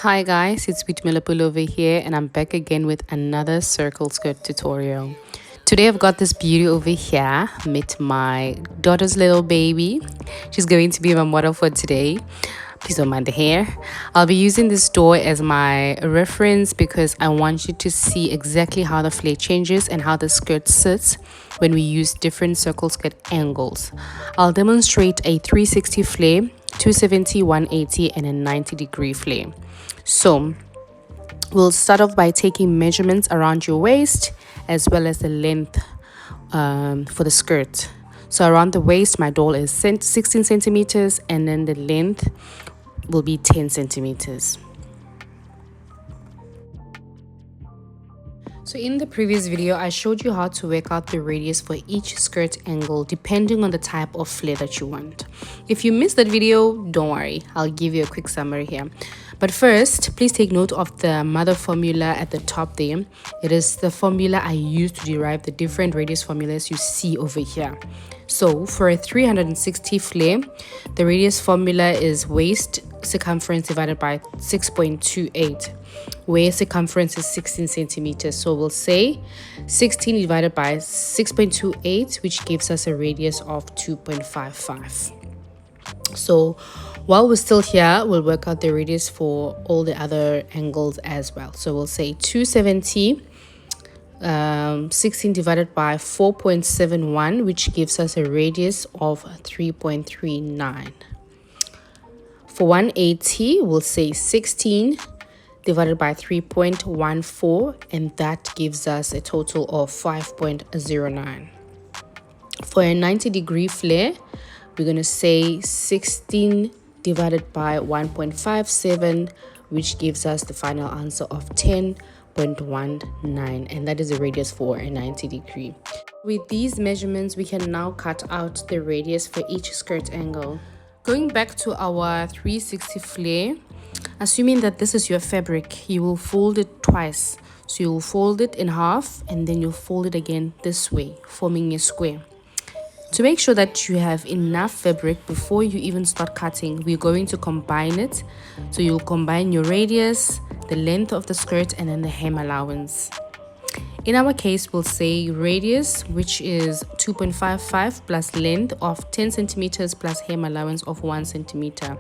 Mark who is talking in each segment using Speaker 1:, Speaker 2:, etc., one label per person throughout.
Speaker 1: Hi guys, it's Sweet Millipul over here and I'm back again with another circle skirt tutorial. Today I've got this beauty over here, meet my daughter's little baby. She's going to be my model for today. Please don't mind the hair. I'll be using this door as my reference because I want you to see exactly how the flare changes and how the skirt sits when we use different circle skirt angles. I'll demonstrate a 360 flare, 270, 180 and a 90-degree flare. So we'll start off by taking measurements around your waist as well as the length for the skirt. So around the waist, my doll is 16 centimeters and then the length will be 10 centimeters. So in the previous video, I showed you how to work out the radius for each skirt angle depending on the type of flare that you want. If you missed that video, don't worry, I'll give you a quick summary here. But first, please take note of the mother formula at the top there. It is the formula I use to derive the different radius formulas you see over here. So for a 360 flare, the radius formula is waist circumference divided by 6.28. Waist circumference is 16 centimeters. So we'll say 16 divided by 6.28, which gives us a radius of 2.55. So while we're still here, we'll work out the radius for all the other angles as well. So we'll say 270 16 divided by 4.71, which gives us a radius of 3.39. For 180, we'll say 16 divided by 3.14, and that gives us a total of 5.09. For a 90-degree flare, we're going to say 16 divided by 1.57, which gives us the final answer of 10.19, and that is the radius for a 90-degree. With these measurements, we can now cut out the radius for each skirt angle. Going back to our 360 flare, assuming that this is your fabric, you will fold it twice. So you'll fold it in half and then you'll fold it again this way, forming a square. To make sure that you have enough fabric before you even start cutting, we're going to combine it. So you'll combine your radius, the length of the skirt, and then the hem allowance. In our case, we'll say radius, which is 2.55 plus length of 10 centimeters plus hem allowance of 1 centimeter,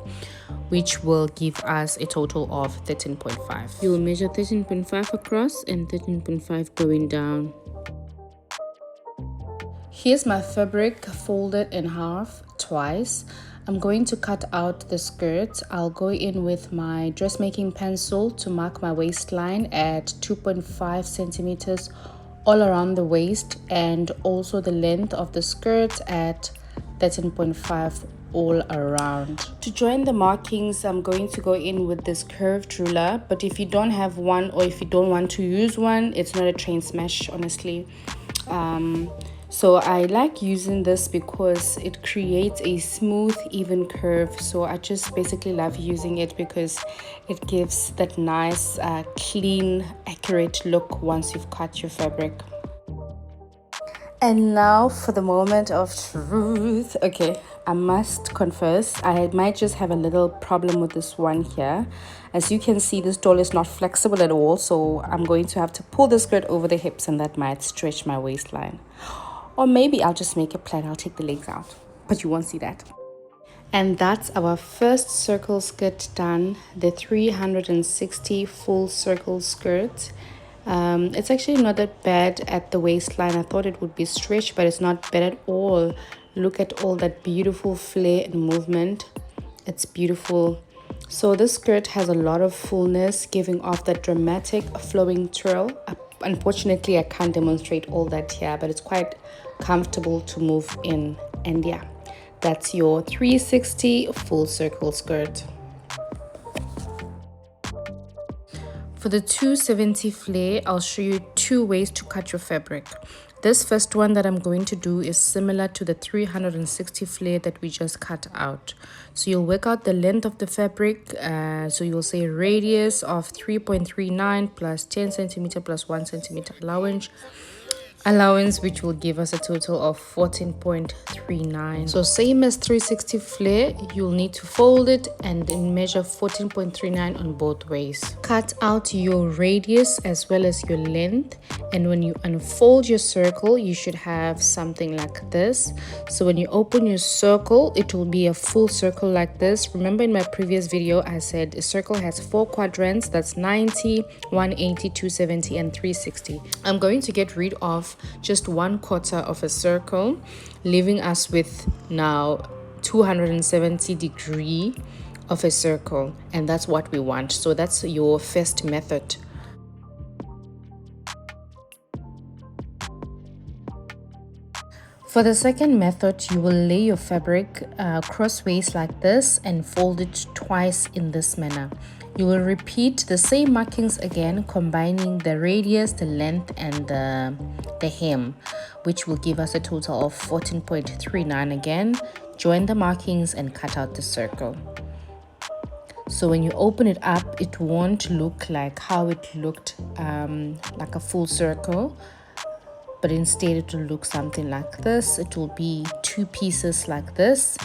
Speaker 1: which will give us a total of 13.5. You'll measure 13.5 across and 13.5 going down. Here's my fabric folded in half twice. I'm going to cut out the skirt. I'll go in with my dressmaking pencil to mark my waistline at 2.5 centimeters all around the waist, and also the length of the skirt at 13.5 all around. To join the markings, I'm going to go in with this curved ruler, but if you don't have one or if you don't want to use one, it's not a train smash, honestly. So I like using this because it creates a smooth, even curve. So I just basically love using it because it gives that nice, clean, accurate look once you've cut your fabric. And now for the moment of truth. Okay, I must confess, I might just have a little problem with this one here. As you can see, this doll is not flexible at all, so I'm going to have to pull the skirt over the hips, and that might stretch my waistline. Or maybe I'll just make a plan, I'll take the legs out, but you won't see that. And that's our first circle skirt done, the 360 full circle skirt. It's actually not that bad at the waistline. I thought it would be stretched, but it's not bad at all. Look at all that beautiful flare and movement. It's beautiful. So this skirt has a lot of fullness, giving off that dramatic flowing twirl. Unfortunately, I can't demonstrate all that here, but it's quite comfortable to move in. And yeah, that's your 360 full circle skirt. For the 270 flare, I'll show you two ways to cut your fabric. This first one that I'm going to do is similar to the 360 flare that we just cut out. So you'll work out the length of the fabric. So you'll say radius of 3.39 plus 10 centimeter plus 1 centimeter allowance. allowance, which will give us a total of 14.39. So same as 360 flare, you'll need to fold it and then measure 14.39 on both ways. Cut out your radius as well as your length, and when you unfold your circle, you should have something like this. So when you open your circle, it will be a full circle like this. Remember in my previous video I said a circle has 4 quadrants, that's 90, 180, 270 and 360. I'm going to get rid of just 1/4 of a circle, leaving us with now 270 degree of a circle, and that's what we want. So that's your first method. For the second method, you will lay your fabric crossways like this and fold it twice in this manner. You will repeat the same markings again, combining the radius, the length and the hem, which will give us a total of 14.39 again. Join the markings and cut out the circle. So when you open it up, it won't look like how it looked like a full circle, but instead it will look something like this. It will be 2 pieces like this,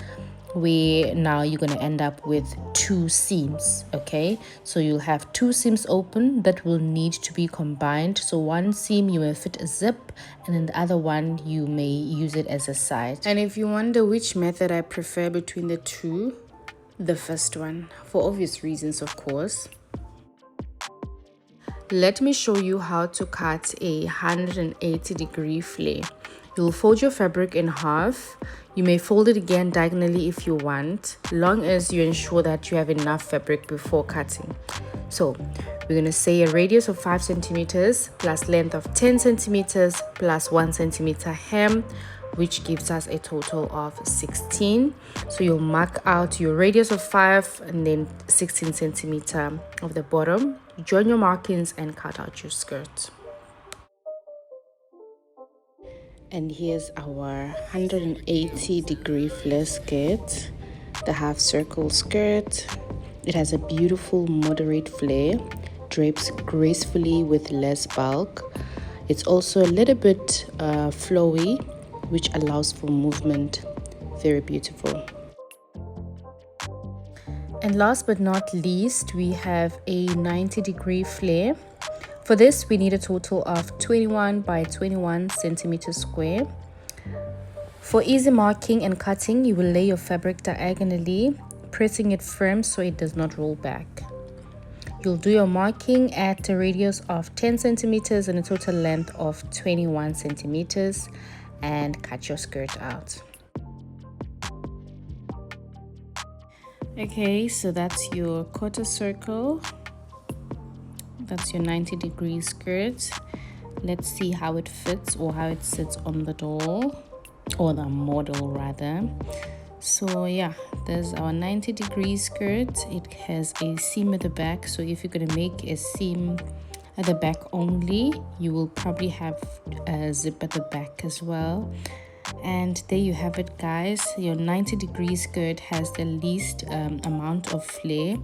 Speaker 1: where now you're going to end up with 2 seams. Okay, so you'll have 2 seams open that will need to be combined. So one seam you may fit a zip, and then the other one you may use it as a side. And if you wonder which method I prefer between the two, the first one, for obvious reasons of course. Let me show you how to cut a 180 degree flare. You'll fold your fabric in half. You may fold it again diagonally if you want, long as you ensure that you have enough fabric before cutting. So we're going to say a radius of 5 centimeters plus length of 10 centimeters plus 1 centimeter hem, which gives us a total of 16. So you'll mark out your radius of 5 and then 16 centimeter of the bottom. Join your markings and cut out your skirt. And here's our 180 degree flare skirt, the half circle skirt. It has a beautiful moderate flare, drapes gracefully with less bulk. It's also a little bit flowy, which allows for movement. Very beautiful. And last but not least, we have a 90 degree flare. For this, we need a total of 21 by 21 centimeters square. For easy marking and cutting, you will lay your fabric diagonally, pressing it firm so it does not roll back. You'll do your marking at a radius of 10 centimeters and a total length of 21 centimeters and cut your skirt out. Okay, so that's your quarter circle. That's your 90 degree skirt. Let's see how it fits or how it sits on the doll, or the model rather. So yeah, there's our 90 degree skirt. It has a seam at the back, so if you're going to make a seam at the back only, you will probably have a zip at the back as well. And there you have it, guys. Your 90 degree skirt has the least amount of flare,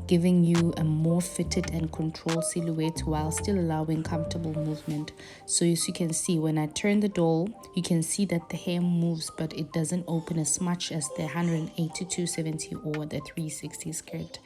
Speaker 1: giving you a more fitted and controlled silhouette while still allowing comfortable movement. So as you can see, when I turn the doll, you can see that the hem moves, but it doesn't open as much as the 180, 270 or the 360 skirt.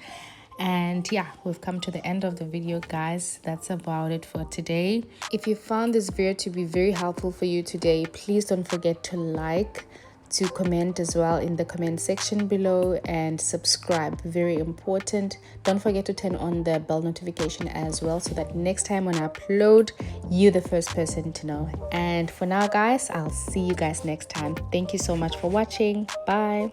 Speaker 1: And yeah, we've come to the end of the video, guys. That's about it for today. If you found this video to be very helpful for you today, please don't forget to like, to comment as well in the comment section below, and subscribe, very important. Don't forget to turn on the bell notification as well, so that next time when I upload, you're the first person to know. And for now, guys, I'll see you guys next time. Thank you so much for watching. Bye.